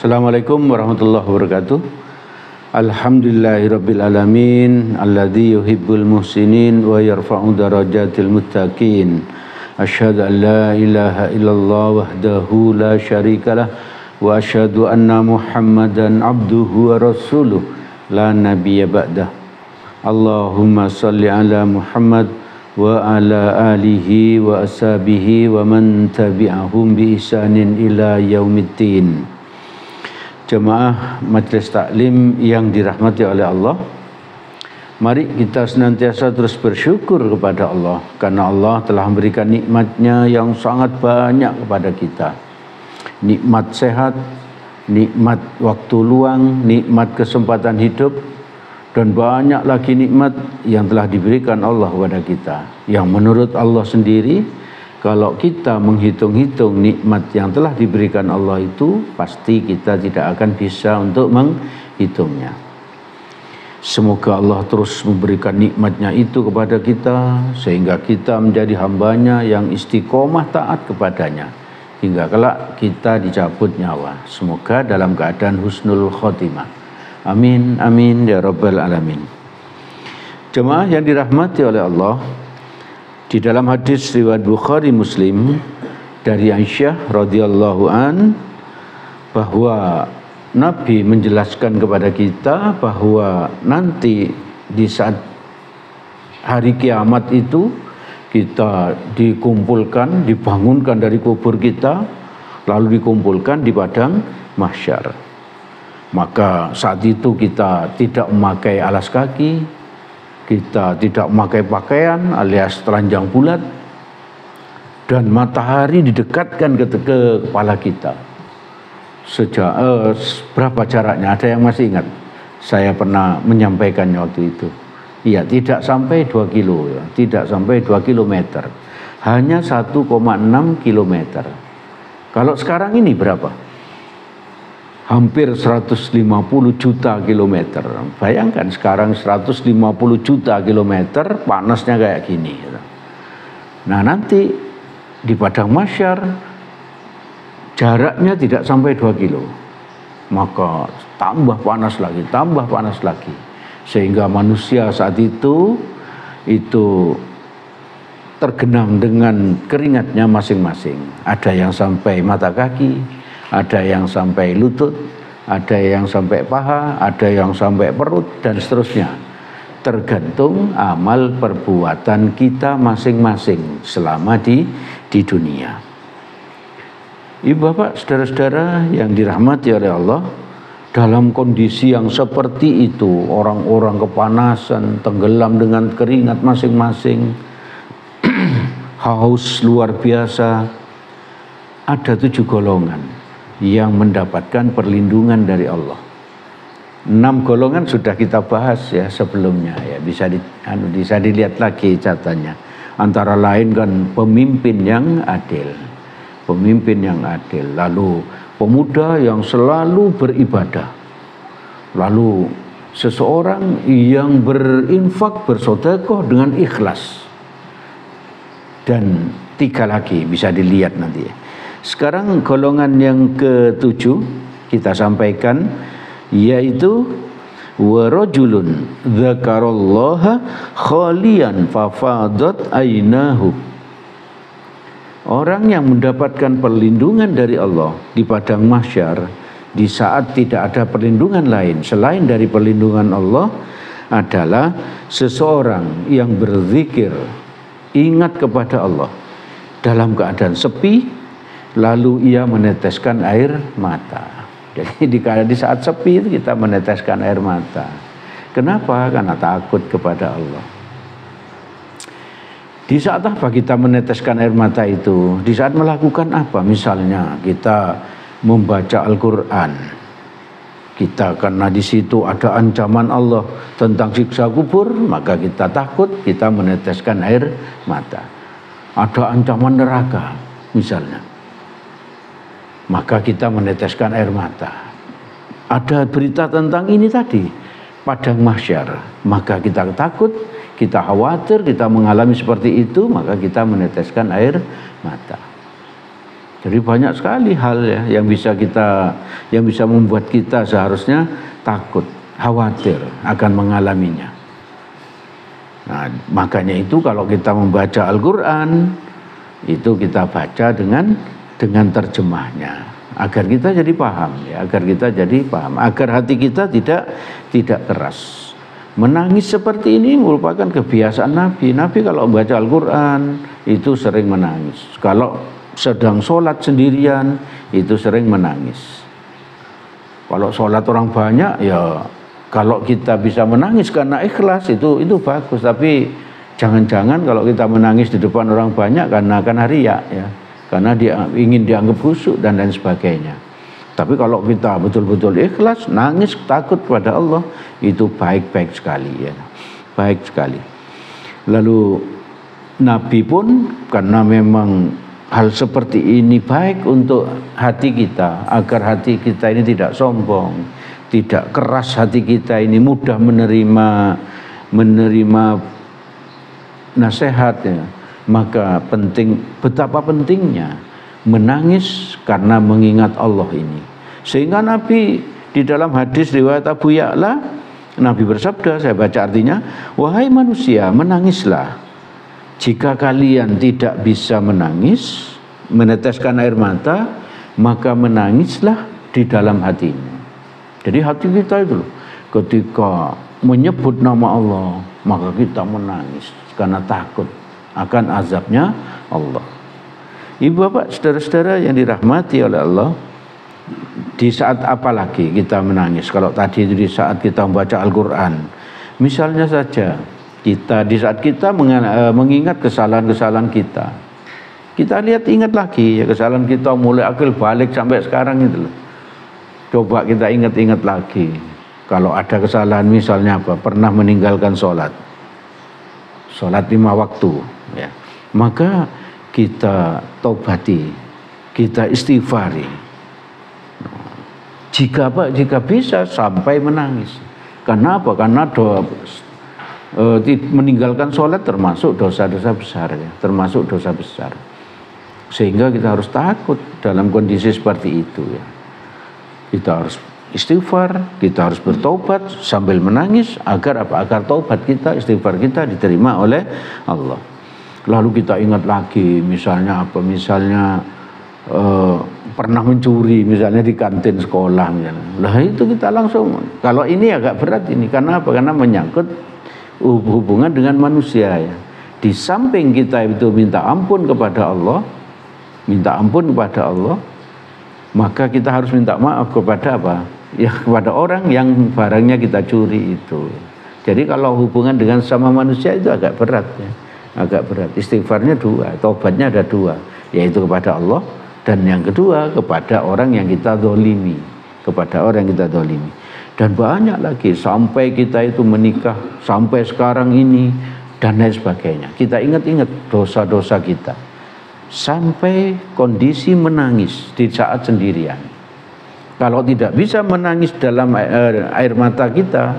Assalamualaikum warahmatullahi wabarakatuh. Alhamdulillahirabbil alamin alladzi yuhibbul muhsinin wa yarfa'u darajatil muttaqin. Asyhadu an la ilaha illallah wahdahu la syarikalah wa asyhadu anna Muhammadan abduhu wa rasuluh la nabiyya ba'dah. Allahumma shalli ala Muhammad wa ala alihi wa ashabihi wa man tabi'ahum bi ihsanin ila yaumiddin. Jemaah Majelis Taklim yang dirahmati oleh Allah, mari kita senantiasa terus bersyukur kepada Allah karena Allah telah memberikan nikmatnya yang sangat banyak kepada kita. Nikmat sehat, nikmat waktu luang, nikmat kesempatan hidup, dan banyak lagi nikmat yang telah diberikan Allah kepada kita. Yang menurut Allah sendiri, kalau kita menghitung-hitung nikmat yang telah diberikan Allah itu, pasti kita tidak akan bisa untuk menghitungnya. Semoga Allah terus memberikan nikmatnya itu kepada kita, sehingga kita menjadi hambanya yang istiqomah taat kepadanya, hingga kelak kita dicabut nyawa. Semoga dalam keadaan husnul khotimah. Amin, amin, ya rabbal alamin. Jemaah yang dirahmati oleh Allah, di dalam hadis riwayat Bukhari Muslim dari Aisyah radhiyallahu an, bahwa Nabi menjelaskan kepada kita bahwa nanti di saat hari kiamat itu kita dikumpulkan, dibangunkan dari kubur kita, lalu dikumpulkan di padang mahsyar. Maka saat itu kita tidak memakai alas kaki, kita tidak memakai pakaian alias telanjang bulat, dan matahari didekatkan ke kepala kita. Berapa jaraknya? Ada yang masih ingat? Saya pernah menyampaikannya waktu itu. Iya, tidak sampai 2 kilo, ya. Tidak sampai 2 kilometer. Hanya 1,6 kilometer. Kalau sekarang ini berapa? Hampir 150 juta kilometer. Bayangkan sekarang 150 juta kilometer, panasnya kayak gini. Nah, nanti di padang mahsyar jaraknya tidak sampai 2 kilo. Maka tambah panas lagi. Sehingga manusia saat itu tergenang dengan keringatnya masing-masing. Ada yang sampai mata kaki, ada yang sampai lutut, ada yang sampai paha, ada yang sampai perut, dan seterusnya. Tergantung amal perbuatan kita masing-masing selama di dunia. Ibu bapak, saudara-saudara yang dirahmati oleh Allah, dalam kondisi yang seperti itu, orang-orang kepanasan, tenggelam dengan keringat masing-masing, haus luar biasa, ada 7 golongan yang mendapatkan perlindungan dari Allah. 6 golongan sudah kita bahas ya sebelumnya, ya bisa dilihat lagi catatannya. Antara lain kan pemimpin yang adil, lalu pemuda yang selalu beribadah, lalu seseorang yang berinfak, bersedekah dengan ikhlas, dan 3 lagi bisa dilihat nanti ya. Sekarang golongan yang ke-7 kita sampaikan, yaitu warajulun dzakarallaha khalian fafadat ainahu. Orang yang mendapatkan perlindungan dari Allah di padang mahsyar di saat tidak ada perlindungan lain selain dari perlindungan Allah adalah seseorang yang berzikir, ingat kepada Allah dalam keadaan sepi, lalu ia meneteskan air mata. Jadi di saat sepi itu kita meneteskan air mata. Kenapa? Karena takut kepada Allah. Di saat apa kita meneteskan air mata itu? Di saat melakukan apa? Misalnya kita membaca Al-Quran. Kita karena di situ ada ancaman Allah tentang siksa kubur, maka kita takut, kita meneteskan air mata. Ada ancaman neraka misalnya, maka kita meneteskan air mata. Ada berita tentang ini tadi, padang mahsyar, maka kita takut, kita khawatir, kita mengalami seperti itu, maka kita meneteskan air mata. Jadi banyak sekali hal ya yang bisa membuat kita seharusnya takut, khawatir akan mengalaminya. Nah, makanya itu kalau kita membaca Al-Qur'an itu kita baca dengan terjemahnya agar kita jadi paham ya, agar hati kita tidak keras. Menangis seperti ini merupakan kebiasaan Nabi. Nabi kalau membaca Al-Qur'an itu sering menangis. Kalau sedang sholat sendirian itu sering menangis. Kalau sholat orang banyak ya kalau kita bisa menangis karena ikhlas itu bagus. Tapi jangan-jangan kalau kita menangis di depan orang banyak karena riya ya, karena dia ingin dianggap khusyuk dan lain sebagainya. Tapi kalau kita betul-betul ikhlas, nangis takut kepada Allah, itu baik-baik sekali ya, baik sekali. Lalu Nabi pun karena memang hal seperti ini baik untuk hati kita, agar hati kita ini tidak sombong, tidak keras hati kita ini, mudah menerima nasihat ya. Maka betapa pentingnya menangis karena mengingat Allah ini. Sehingga Nabi di dalam hadis riwayat Abu Ya'la, Nabi bersabda, saya baca artinya, wahai manusia, menangislah. Jika kalian tidak bisa menangis, meneteskan air mata, maka menangislah di dalam hatimu. Jadi hati kita itu loh, ketika menyebut nama Allah, maka kita menangis karena takut akan azabnya Allah. Ibu bapak, saudara-saudara yang dirahmati oleh Allah, di saat apa lagi kita menangis? Kalau tadi itu di saat kita membaca Al-Qur'an, misalnya saja di saat kita mengingat kesalahan-kesalahan kita, ingat lagi ya kesalahan kita mulai akil balik sampai sekarang itu loh. Coba kita ingat lagi. Kalau ada kesalahan misalnya apa? Pernah meninggalkan sholat 5 waktu ya. Maka kita taubati, kita istighfari. Jika bisa sampai menangis. Karena apa? Karena meninggalkan sholat termasuk dosa-dosa besar ya, termasuk dosa besar. Sehingga kita harus takut dalam kondisi seperti itu ya. Kita harus istighfar, kita harus bertobat sambil menangis agar apa? Agar taubat kita, istighfar kita diterima oleh Allah. Lalu kita ingat lagi misalnya apa? Misalnya pernah mencuri misalnya di kantin sekolah misalnya. Lah itu kita langsung, kalau ini agak berat ini karena apa? Karena menyangkut hubungan dengan manusia ya. Di samping kita itu minta ampun kepada Allah, maka kita harus minta maaf kepada apa? Ya kepada orang yang barangnya kita curi itu. Jadi kalau hubungan dengan sama manusia itu agak berat ya. Agak berat. Istighfarnya 2, taubatnya ada 2, yaitu kepada Allah dan yang kedua kepada orang yang kita zalimi, Dan banyak lagi sampai kita itu menikah sampai sekarang ini dan lain sebagainya. Kita ingat-ingat dosa-dosa kita. Sampai kondisi menangis di saat sendirian. Kalau tidak bisa menangis dalam air mata kita,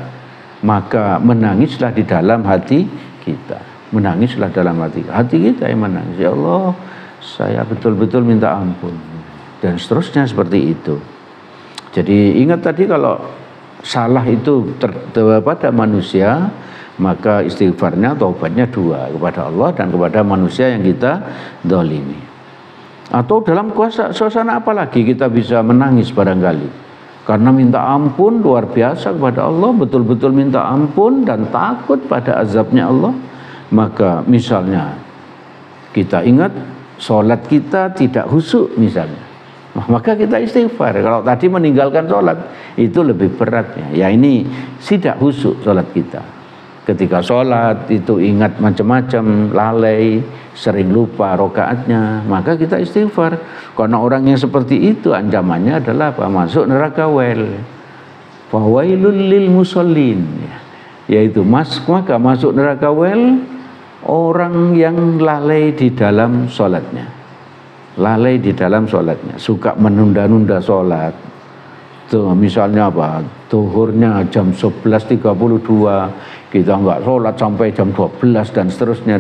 maka menangislah di dalam hati kita. Menangislah dalam hati kita yang menangis. Ya Allah, saya betul-betul minta ampun. Dan seterusnya seperti itu. Jadi ingat tadi kalau salah itu pada manusia, maka istighfarnya, taubatnya 2, kepada Allah dan kepada manusia yang kita zalimi. Atau dalam suasana apa lagi kita bisa menangis barangkali? Karena minta ampun luar biasa kepada Allah, betul-betul minta ampun dan takut pada azabnya Allah. Maka misalnya kita ingat sholat kita tidak khusyuk misalnya, maka kita istighfar. Kalau tadi meninggalkan sholat itu lebih beratnya. Ya ini tidak khusyuk sholat kita. Ketika sholat itu ingat macam-macam, lalai, sering lupa rokaatnya, maka kita istighfar. Karena orang yang seperti itu ancamannya adalah apa? Masuk neraka wel. Fawailul lil musallin, yaitu maka masuk neraka wel orang yang lalai di dalam sholatnya. Lalai di dalam sholatnya, suka menunda-nunda sholat. Tuh, misalnya apa? Zuhurnya jam 11.32, kita enggak sholat sampai jam 12 dan seterusnya.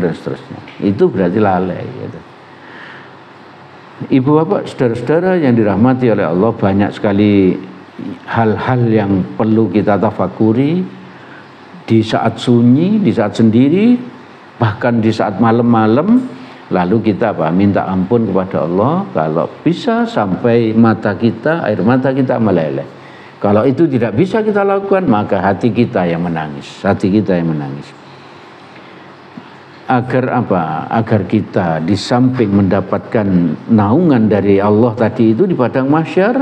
Itu berarti lalai gitu. Ibu bapak, saudara-saudara yang dirahmati oleh Allah, banyak sekali hal-hal yang perlu kita tafakuri di saat sunyi, di saat sendiri, bahkan di saat malam-malam. Lalu kita minta ampun kepada Allah kalau bisa sampai air mata kita meleleh. Kalau itu tidak bisa kita lakukan, maka hati kita yang menangis. Agar Agar kita di samping mendapatkan naungan dari Allah tadi itu di padang mahsyar,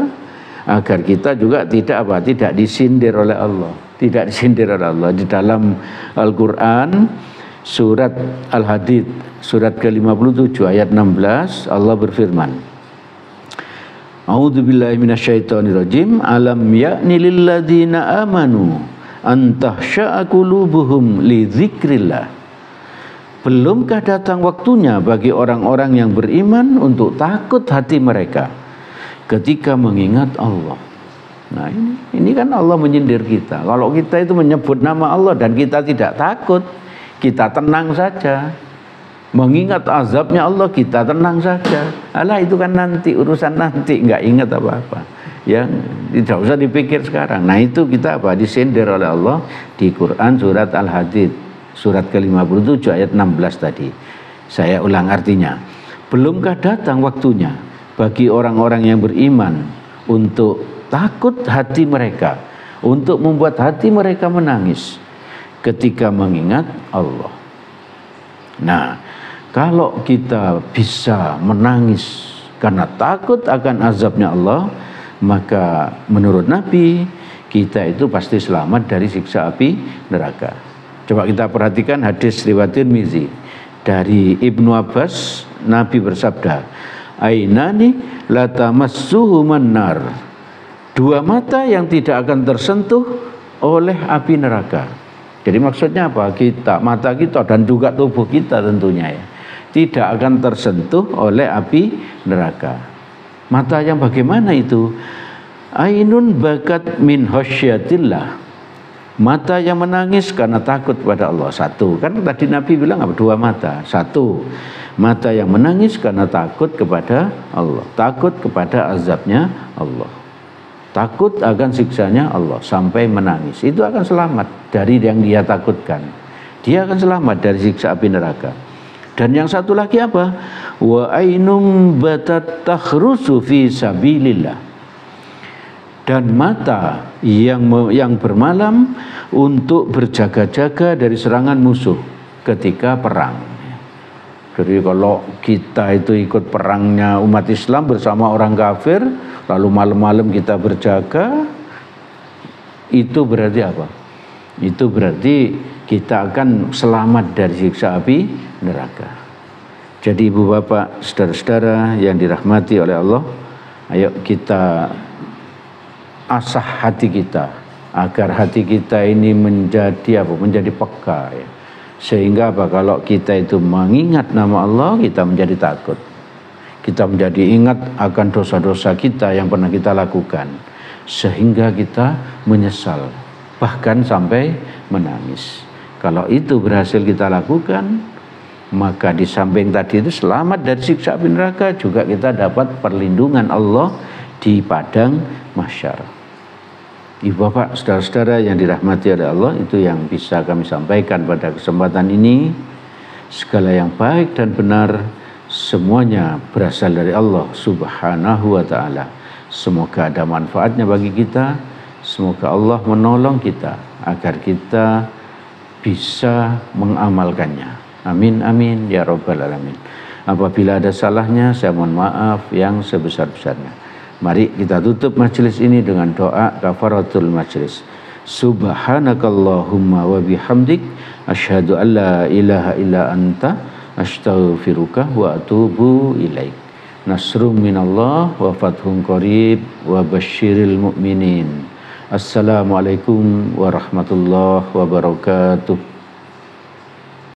agar kita juga tidak disindir oleh Allah. Tidak disindir oleh Allah. Di dalam Al-Qur'an surat Al-Hadid surat ke-57 ayat 16 Allah berfirman, A'udzubillahi minasyaitonirrajim, alam ya'ni lilladzina amanu an tahsya'a qulubuhum li dzikrillah. Belumkah datang waktunya bagi orang-orang yang beriman untuk takut hati mereka ketika mengingat Allah. Nah, ini kan Allah menyindir kita. Kalau kita itu menyebut nama Allah dan kita tidak takut, kita tenang saja. Mengingat azabnya Allah, kita tenang saja. Alah, itu kan nanti, urusan nanti, nggak ingat apa-apa. Ya, tidak usah dipikir sekarang. Nah, itu kita disindir oleh Allah di Quran surat Al-Hadid surat ke-57 ayat 16 tadi. Saya ulang artinya. Belumkah datang waktunya bagi orang-orang yang beriman untuk takut hati mereka, untuk membuat hati mereka menangis ketika mengingat Allah. Nah, kalau kita bisa menangis karena takut akan azabnya Allah, maka menurut Nabi kita itu pasti selamat dari siksa api neraka. Coba kita perhatikan hadis riwayat Tirmizi dari Ibnu Abbas. Nabi bersabda, ainani la tamassuhuman nar. Dua mata yang tidak akan tersentuh oleh api neraka. Jadi maksudnya apa? Mata kita dan juga tubuh kita tentunya ya, tidak akan tersentuh oleh api neraka. Mata yang bagaimana itu? Ainun bakat min khasyatillah. Mata yang menangis karena takut pada Allah. Satu, kan tadi Nabi bilang dua mata. Satu, mata yang menangis karena takut kepada Allah, takut kepada azabnya Allah, takut akan siksanya Allah sampai menangis. Itu akan selamat dari yang dia takutkan. Dia akan selamat dari siksa api neraka. Dan yang satu lagi apa? Wa ainum batat takhrusu fi sabilillah. Dan mata yang bermalam untuk berjaga-jaga dari serangan musuh ketika perang. Jadi kalau kita itu ikut perangnya umat Islam bersama orang kafir, lalu malam-malam kita berjaga, itu berarti apa? Itu berarti kita akan selamat dari siksa api neraka. Jadi ibu bapak, saudara-saudara yang dirahmati oleh Allah, ayo kita asah hati kita agar hati kita ini menjadi peka ya. Sehingga kalau kita itu mengingat nama Allah, kita menjadi takut. Kita menjadi ingat akan dosa-dosa kita yang pernah kita lakukan, sehingga kita menyesal, bahkan sampai menangis. Kalau itu berhasil kita lakukan, maka di samping tadi itu selamat dari siksa api neraka, juga kita dapat perlindungan Allah di padang mahsyar. Ibu bapak, saudara-saudara yang dirahmati oleh Allah, itu yang bisa kami sampaikan pada kesempatan ini. Segala yang baik dan benar semuanya berasal dari Allah Subhanahu wa ta'ala. Semoga ada manfaatnya bagi kita. Semoga Allah menolong kita agar kita bisa mengamalkannya. Amin amin ya rabbal alamin. Apabila ada salahnya, saya mohon maaf yang sebesar-besarnya. Mari kita tutup majelis ini dengan doa kafaratul majelis. Subhanakallahumma wa bihamdik asyhadu an la ilaha illa anta astaghfiruka wa atubu ilaik. Nasrum minallah wa fathun qarib wa basyiril mu'minin. Assalamualaikum warahmatullahi wabarakatuh.